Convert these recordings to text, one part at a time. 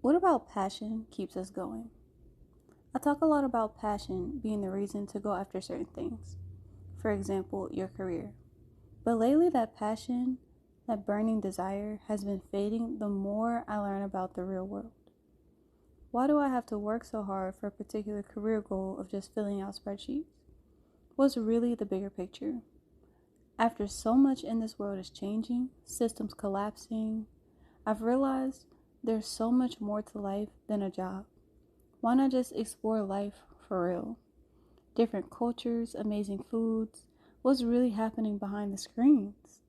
What about passion keeps us going? I talk a lot about passion being the reason to go after certain things. For example, your career. But lately, that passion, that burning desire, has been fading the more I learn about the real world. Why do I have to work so hard for a particular career goal of just filling out spreadsheets? What's really the bigger picture? After so much in this world is changing, systems collapsing, I've realized there's so much more to life than a job. Why not just explore life for real? Different cultures, amazing foods, what's really happening behind the screens?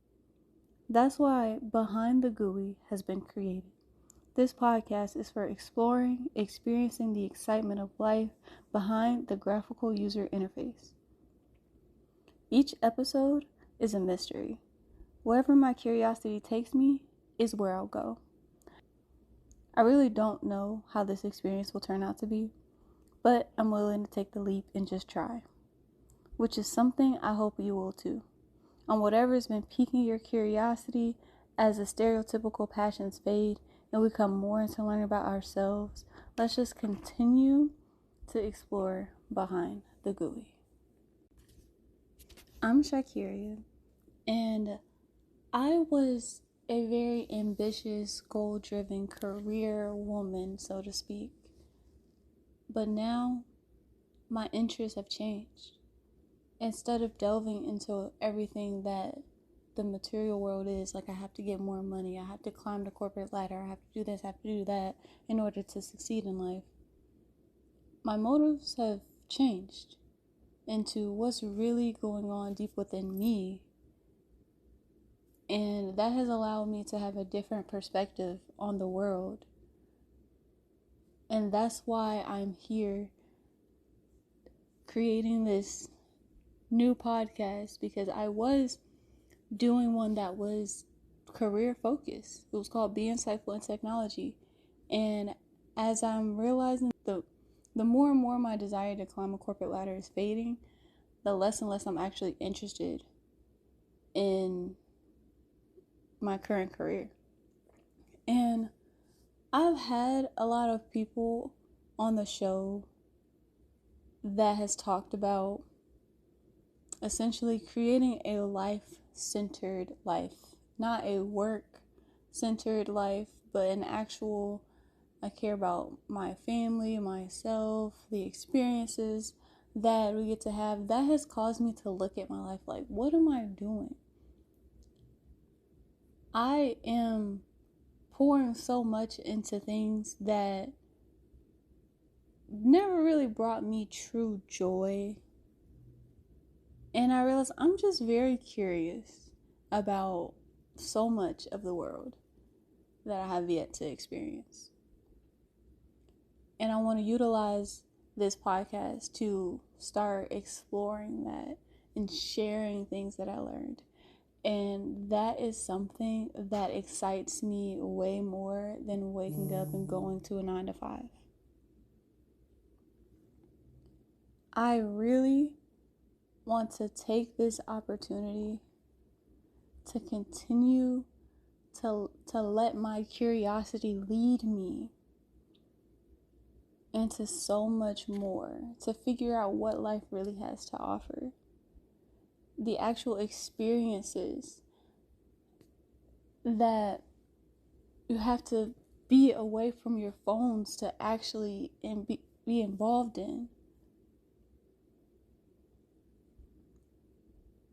That's why Behind the GUI has been created. This podcast is for exploring, experiencing the excitement of life behind the graphical user interface. Each episode is a mystery. Wherever my curiosity takes me is where I'll go. I really don't know how this experience will turn out to be, but I'm willing to take the leap and just try, which is something I hope you will too. On whatever has been piquing your curiosity as the stereotypical passions fade and we come more into learning about ourselves, let's just continue to explore behind the GUI. I'm Shakiria, and I was a very ambitious, goal-driven career woman, so to speak. But now, my interests have changed. Instead of delving into everything that the material world is, like I have to get more money, I have to climb the corporate ladder, I have to do this, I have to do that in order to succeed in life, my motives have changed into what's really going on deep within me. And that has allowed me to have a different perspective on the world. And that's why I'm here creating this new podcast, because I was doing one that was career focused. It was called Be Insightful in Technology. And as I'm realizing the more and more my desire to climb a corporate ladder is fading, the less and less I'm actually interested in my current career. And I've had a lot of people on the show that has talked about essentially creating a life-centered life. Not a work-centered life, but an actual, I care about my family, myself, the experiences that we get to have. That has caused me to look at my life like, what am I doing? I am pouring so much into things that never really brought me true joy. And I realized I'm just very curious about so much of the world that I have yet to experience. And I want to utilize this podcast to start exploring that and sharing things that I learned. And that is something that excites me way more than waking up and going to a 9-to-5. I really want to take this opportunity to continue to let my curiosity lead me into so much more, to figure out what life really has to offer. The actual experiences that you have to be away from your phones to actually be involved in.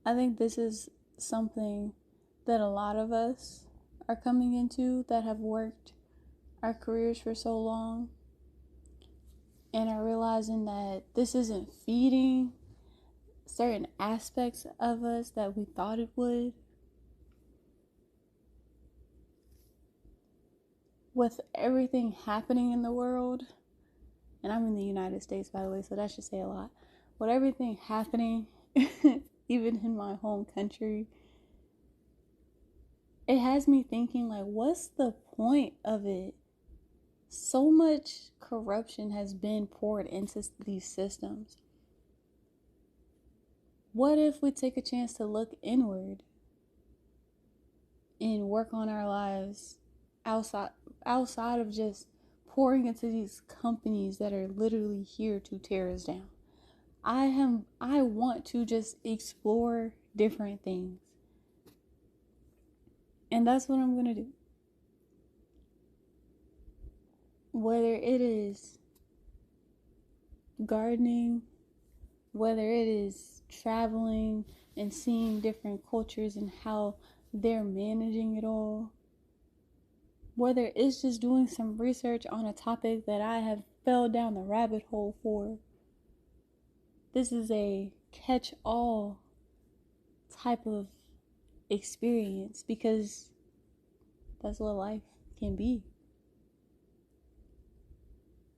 I think this is something that a lot of us are coming into that have worked our careers for so long and are realizing that this isn't feeding certain aspects of us that we thought it would. With everything happening in the world, and I'm in the United States, by the way, so that should say a lot. With everything happening, even in my home country, it has me thinking, like, what's the point of it? So much corruption has been poured into these systems. What if we take a chance to look inward and work on our lives outside of just pouring into these companies that are literally here to tear us down. I want to just explore different things. And that's what I'm going to do. Whether it is gardening, whether it is traveling and seeing different cultures and how they're managing it all, whether it's just doing some research on a topic that I have fell down the rabbit hole for. This is a catch-all type of experience because that's what life can be.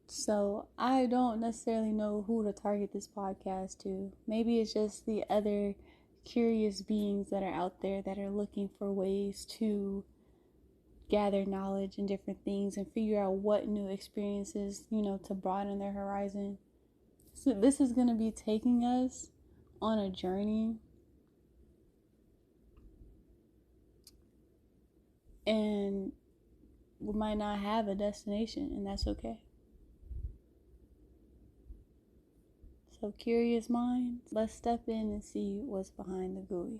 So I don't necessarily know who to target this podcast to. Maybe it's just the other curious beings that are out there that are looking for ways to gather knowledge and different things and figure out what new experiences, to broaden their horizon. So this is going to be taking us on a journey, and we might not have a destination, and that's okay. So curious minds, let's step in and see what's behind the GUI.